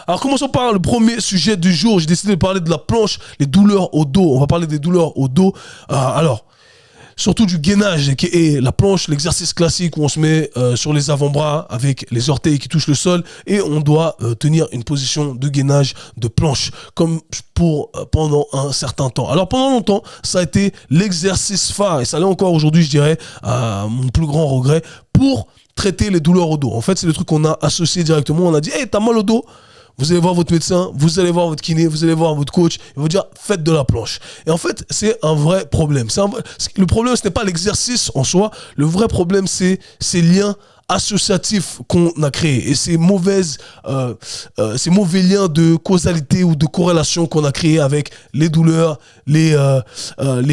Alors commençons par le premier sujet du jour. J'ai décidé de parler de la planche, les douleurs au dos. On va parler des douleurs au dos. Alors, surtout du gainage, qui est la planche, l'exercice classique où on se met sur les avant-bras avec les orteils qui touchent le sol et on doit tenir une position de gainage de planche comme pour pendant un certain temps. Alors pendant longtemps, ça a été l'exercice phare et ça l'est encore aujourd'hui, je dirais, à mon plus grand regret, pour traiter les douleurs au dos. En fait, c'est le truc qu'on a associé directement. On a dit, hey, t'as mal au dos? Vous allez voir votre médecin, vous allez voir votre kiné, vous allez voir votre coach, il va vous dire faites de la planche. Et en fait, c'est un vrai problème. Le problème, ce n'est pas l'exercice en soi. Le vrai problème, c'est ces liens associatifs qu'on a créés et ces mauvais liens de causalité ou de corrélation qu'on a créés avec les douleurs, les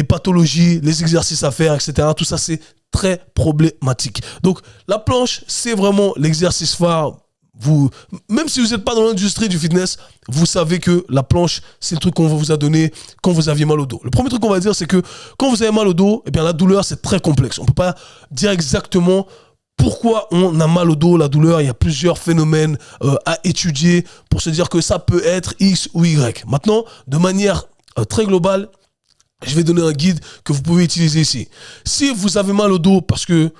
pathologies, les exercices à faire, etc. Tout ça, c'est très problématique. Donc, la planche, c'est vraiment l'exercice phare. Même si vous n'êtes pas dans l'industrie du fitness, vous savez que la planche, c'est le truc qu'on vous a donné quand vous aviez mal au dos. Le premier truc qu'on va dire, c'est que quand vous avez mal au dos, eh bien, la douleur, c'est très complexe. On ne peut pas dire exactement pourquoi on a mal au dos, la douleur. Il y a plusieurs phénomènes à étudier pour se dire que ça peut être X ou Y. Maintenant, de manière très globale, je vais donner un guide que vous pouvez utiliser ici. Si vous avez mal au dos parce que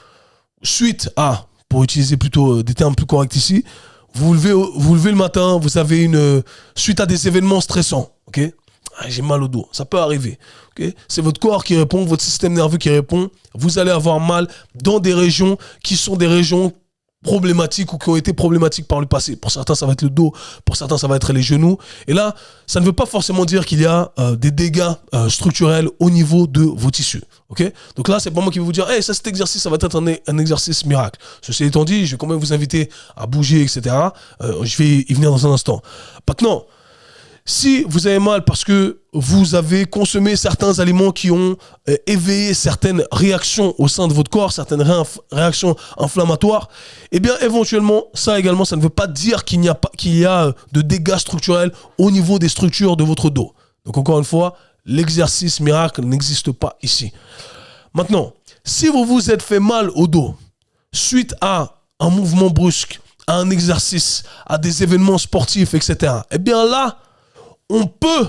suite à, pour utiliser plutôt des termes plus corrects ici, vous levez le matin, vous avez suite à des événements stressants, ok? J'ai mal au dos, ça peut arriver, ok? C'est votre corps qui répond, votre système nerveux qui répond. Vous allez avoir mal dans des régions qui sont des régions problématiques ou qui ont été problématiques par le passé. Pour certains, ça va être le dos, pour certains, ça va être les genoux. Et là, ça ne veut pas forcément dire qu'il y a des dégâts structurels au niveau de vos tissus. Okay? Donc là, c'est pas moi qui vais vous dire hey, cet exercice, ça va être un exercice miracle. Ceci étant dit, je vais quand même vous inviter à bouger, etc. Je vais y venir dans un instant. Maintenant, si vous avez mal parce que vous avez consommé certains aliments qui ont éveillé certaines réactions au sein de votre corps, certaines réactions inflammatoires, eh bien éventuellement, ça également, ça ne veut pas dire qu'il y a de dégâts structurels au niveau des structures de votre dos. Donc encore une fois, l'exercice miracle n'existe pas ici. Maintenant, si vous vous êtes fait mal au dos suite à un mouvement brusque, à un exercice, à des événements sportifs, etc., eh bien là, on peut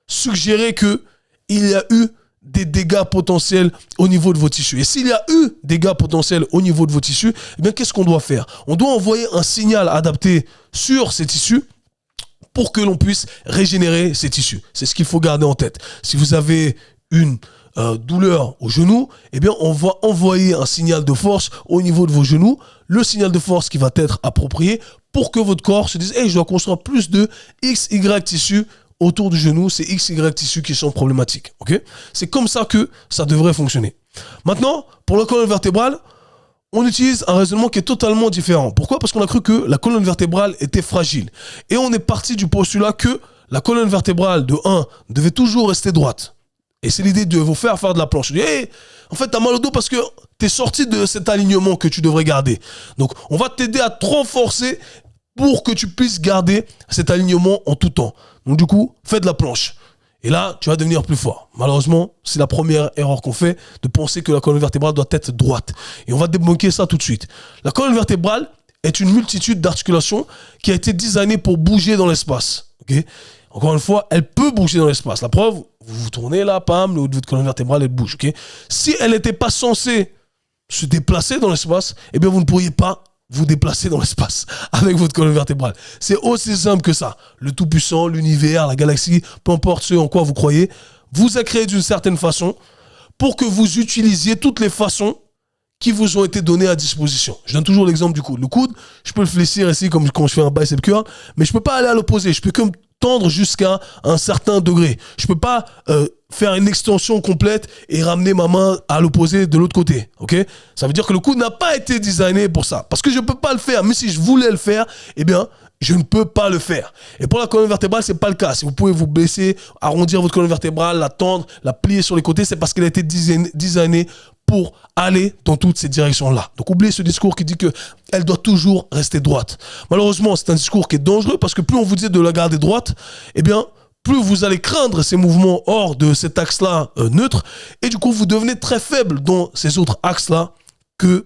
suggérer qu'il y a eu des dégâts potentiels au niveau de vos tissus. Et s'il y a eu des dégâts potentiels au niveau de vos tissus, eh bien, qu'est-ce qu'on doit faire? On doit envoyer un signal adapté sur ces tissus pour que l'on puisse régénérer ces tissus. C'est ce qu'il faut garder en tête. Si vous avez une douleur au genou, eh bien, on va envoyer un signal de force au niveau de vos genoux, le signal de force qui va être approprié pour que votre corps se dise hey, je dois construire plus de XY tissus autour du genou, c'est XY tissus qui sont problématiques. Okay? C'est comme ça que ça devrait fonctionner. Maintenant, pour la colonne vertébrale, on utilise un raisonnement qui est totalement différent. Pourquoi? Parce qu'on a cru que la colonne vertébrale était fragile. Et on est parti du postulat que la colonne vertébrale, de 1, devait toujours rester droite. Et c'est l'idée de vous faire de la planche. Hey, en fait, t'as mal au dos parce que t'es sorti de cet alignement que tu devrais garder. Donc, on va t'aider à te renforcer pour que tu puisses garder cet alignement en tout temps. Donc du coup, fais de la planche. Et là, tu vas devenir plus fort. Malheureusement, c'est la première erreur qu'on fait, de penser que la colonne vertébrale doit être droite. Et on va débunker ça tout de suite. La colonne vertébrale est une multitude d'articulations qui a été designée pour bouger dans l'espace. Okay? Encore une fois, elle peut bouger dans l'espace. La preuve, vous vous tournez là, pam, le haut de votre colonne vertébrale, elle bouge. Okay? Si elle n'était pas censée se déplacer dans l'espace, eh bien, vous ne pourriez pas vous déplacer dans l'espace avec votre colonne vertébrale. C'est aussi simple que ça. Le Tout-Puissant, l'univers, la galaxie, peu importe ce en quoi vous croyez, vous a créé d'une certaine façon pour que vous utilisiez toutes les façons qui vous ont été données à disposition. Je donne toujours l'exemple du coude. Le coude, je peux le fléchir ici comme quand je fais un bicep curl, mais je peux pas aller à l'opposé. Je peux que me tendre jusqu'à un certain degré. Je peux pas faire une extension complète et ramener ma main à l'opposé de l'autre côté. Okay? Ça veut dire que le coude n'a pas été designé pour ça. Parce que je peux pas le faire. Mais si je voulais le faire, eh bien, je ne peux pas le faire. Et pour la colonne vertébrale, c'est pas le cas. Si vous pouvez vous baisser, arrondir votre colonne vertébrale, la tendre, la plier sur les côtés, c'est parce qu'elle a été designée pour aller dans toutes ces directions-là. Donc oubliez ce discours qui dit qu'elle doit toujours rester droite. Malheureusement, c'est un discours qui est dangereux parce que plus on vous dit de la garder droite, eh bien, plus vous allez craindre ces mouvements hors de cet axe-là neutre et du coup, vous devenez très faible dans ces autres axes-là que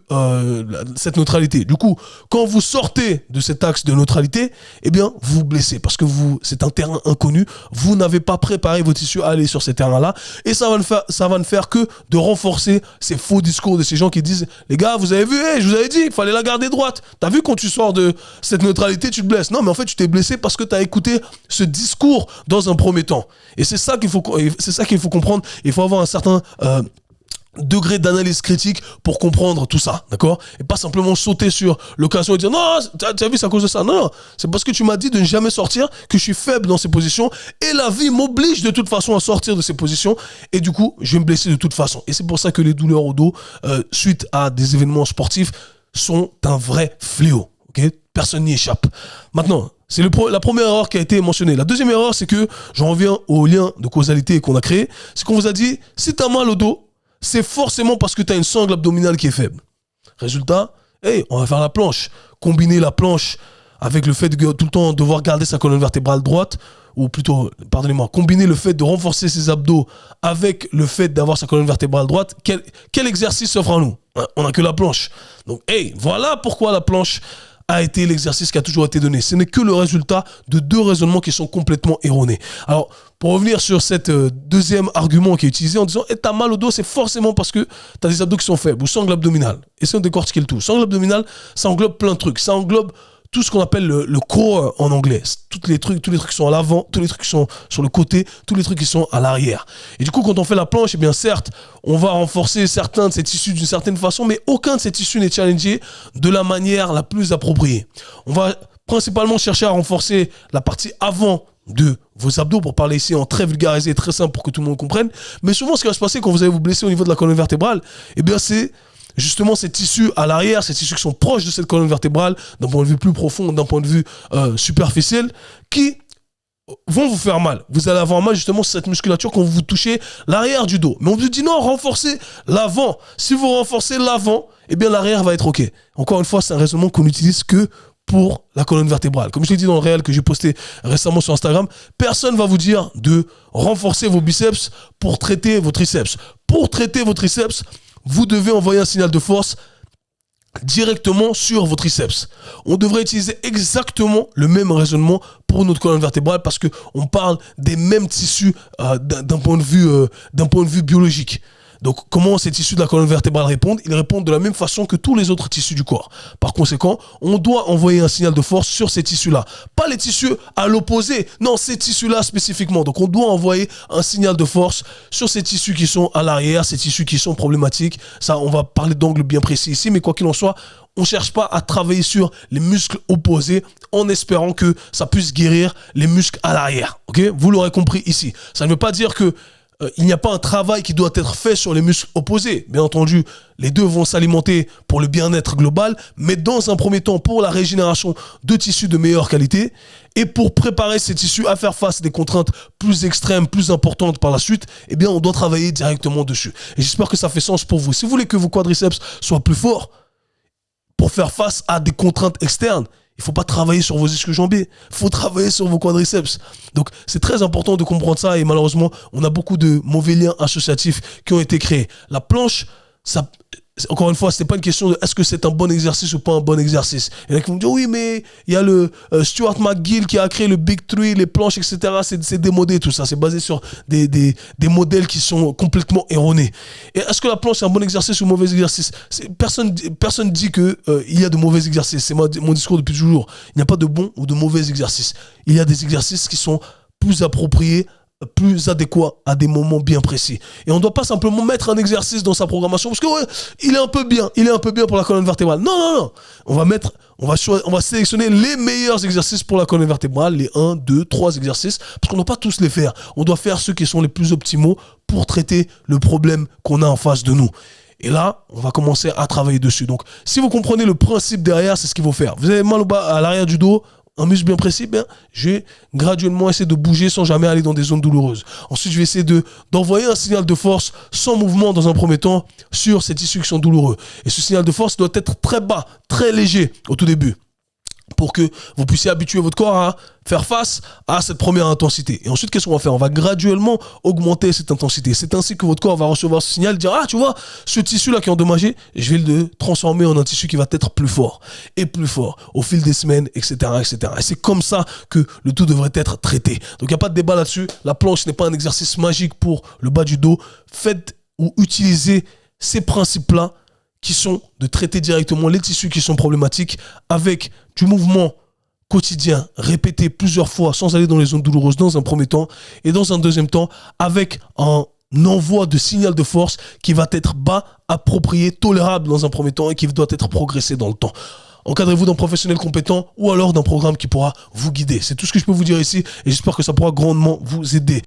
cette neutralité. Du coup, quand vous sortez de cet axe de neutralité, eh bien, vous vous blessez parce que c'est un terrain inconnu. Vous n'avez pas préparé vos tissus à aller sur ces terrains-là et ça va ne faire que de renforcer ces faux discours de ces gens qui disent les gars, vous avez vu, je vous avais dit qu'il fallait la garder droite. T'as vu quand tu sors de cette neutralité, tu te blesses. Non, mais en fait, tu t'es blessé parce que tu as écouté ce discours dans un premier temps. Et c'est ça qu'il faut comprendre. Il faut avoir un certain degré d'analyse critique pour comprendre tout ça, d'accord? Et pas simplement sauter sur l'occasion et dire non, t'as vu, c'est à cause de ça. Non, c'est parce que tu m'as dit de ne jamais sortir, que je suis faible dans ces positions et la vie m'oblige de toute façon à sortir de ces positions et du coup, je vais me blesser de toute façon. Et c'est pour ça que les douleurs au dos suite à des événements sportifs sont un vrai fléau, ok? Personne n'y échappe. Maintenant, c'est la première erreur qui a été mentionnée. La deuxième erreur, c'est que, j'en reviens au lien de causalité qu'on a créé, c'est qu'on vous a dit, si t'as mal au dos, c'est forcément parce que tu as une sangle abdominale qui est faible. Résultat, on va faire la planche. Combiner la planche avec le fait de tout le temps devoir garder sa colonne vertébrale droite, ou plutôt, pardonnez-moi, combiner le fait de renforcer ses abdos avec le fait d'avoir sa colonne vertébrale droite, quel exercice s'offre à nous? On n'a que la planche. Donc, voilà pourquoi la planche a été l'exercice qui a toujours été donné. Ce n'est que le résultat de deux raisonnements qui sont complètement erronés. Alors, pour revenir sur cette deuxième argument qui est utilisé en disant « t'as mal au dos, c'est forcément parce que t'as des abdos qui sont faibles » ou sangle abdominale. Essayons de décortiquer le tout. Sangle abdominale, ça englobe plein de trucs. Ça englobe tout ce qu'on appelle le core en anglais. Tous les trucs qui sont à l'avant, tous les trucs qui sont sur le côté, tous les trucs qui sont à l'arrière. Et du coup, quand on fait la planche, eh bien certes, on va renforcer certains de ces tissus d'une certaine façon, mais aucun de ces tissus n'est challengé de la manière la plus appropriée. On va principalement chercher à renforcer la partie avant de vos abdos, pour parler ici en très vulgarisé et très simple pour que tout le monde comprenne. Mais souvent, ce qui va se passer quand vous allez vous blesser au niveau de la colonne vertébrale, eh bien c'est justement ces tissus à l'arrière, ces tissus qui sont proches de cette colonne vertébrale, d'un point de vue plus profond, d'un point de vue superficiel, qui vont vous faire mal. Vous allez avoir mal justement sur cette musculature quand vous touchez l'arrière du dos. Mais on vous dit non, renforcez l'avant. Si vous renforcez l'avant, eh bien l'arrière va être OK. Encore une fois, c'est un raisonnement qu'on n'utilise que pour la colonne vertébrale. Comme je l'ai dit dans le réel que j'ai posté récemment sur Instagram, personne ne va vous dire de renforcer vos biceps pour traiter vos triceps. Pour traiter vos triceps, vous devez envoyer un signal de force directement sur vos triceps. On devrait utiliser exactement le même raisonnement pour notre colonne vertébrale parce qu'on parle des mêmes tissus d'un point de vue biologique. Donc, comment ces tissus de la colonne vertébrale répondent? Ils répondent de la même façon que tous les autres tissus du corps. Par conséquent, on doit envoyer un signal de force sur ces tissus-là. Pas les tissus à l'opposé, non, ces tissus-là spécifiquement. Donc, on doit envoyer un signal de force sur ces tissus qui sont à l'arrière, ces tissus qui sont problématiques. Ça, on va parler d'angles bien précis ici, mais quoi qu'il en soit, on ne cherche pas à travailler sur les muscles opposés en espérant que ça puisse guérir les muscles à l'arrière. Okay? Vous l'aurez compris ici. Ça ne veut pas dire que il n'y a pas un travail qui doit être fait sur les muscles opposés. Bien entendu, les deux vont s'alimenter pour le bien-être global, mais dans un premier temps, pour la régénération de tissus de meilleure qualité et pour préparer ces tissus à faire face à des contraintes plus extrêmes, plus importantes par la suite, eh bien, on doit travailler directement dessus. Et j'espère que ça fait sens pour vous. Si vous voulez que vos quadriceps soient plus forts pour faire face à des contraintes externes, il ne faut pas travailler sur vos ischio-jambiers, il faut travailler sur vos quadriceps. Donc, c'est très important de comprendre ça et malheureusement, on a beaucoup de mauvais liens associatifs qui ont été créés. La planche, ça, encore une fois, c'est pas une question de est-ce que c'est un bon exercice ou pas un bon exercice. Il y en a qui vont me dire oui, mais il y a le Stuart McGill qui a créé le Big Three, les planches, etc. C'est démodé tout ça. C'est basé sur des modèles qui sont complètement erronés. Et est-ce que la planche c'est un bon exercice ou un mauvais exercice? Personne dit que il y a de mauvais exercices. C'est mon discours depuis toujours. Il n'y a pas de bons ou de mauvais exercices. Il y a des exercices qui sont plus appropriés, plus adéquat à des moments bien précis. Et on ne doit pas simplement mettre un exercice dans sa programmation parce que ouais, il est un peu bien pour la colonne vertébrale. Non. On va sélectionner les meilleurs exercices pour la colonne vertébrale, les 1, 2, 3 exercices, parce qu'on ne doit pas tous les faire. On doit faire ceux qui sont les plus optimaux pour traiter le problème qu'on a en face de nous. Et là, on va commencer à travailler dessus. Donc, si vous comprenez le principe derrière, c'est ce qu'il faut faire. Vous avez mal au bas, à l'arrière du dos, un muscle bien précis, je vais graduellement essayer de bouger sans jamais aller dans des zones douloureuses. Ensuite, je vais essayer d'envoyer un signal de force sans mouvement dans un premier temps sur ces tissus qui sont douloureux. Et ce signal de force doit être très bas, très léger au tout début. pour que vous puissiez habituer votre corps à faire face à cette première intensité. Et ensuite, qu'est-ce qu'on va faire? On va graduellement augmenter cette intensité. C'est ainsi que votre corps va recevoir ce signal, dire, ah, tu vois, ce tissu-là qui est endommagé, je vais le transformer en un tissu qui va être plus fort et plus fort au fil des semaines, etc., etc. Et c'est comme ça que le tout devrait être traité. Donc, il n'y a pas de débat là-dessus. La planche n'est pas un exercice magique pour le bas du dos. Faites ou utilisez ces principes-là qui sont de traiter directement les tissus qui sont problématiques avec du mouvement quotidien, répété plusieurs fois sans aller dans les zones douloureuses dans un premier temps, et dans un deuxième temps avec un envoi de signal de force qui va être bas, approprié, tolérable dans un premier temps et qui doit être progressé dans le temps. Encadrez-vous d'un professionnel compétent ou alors d'un programme qui pourra vous guider. C'est tout ce que je peux vous dire ici et j'espère que ça pourra grandement vous aider.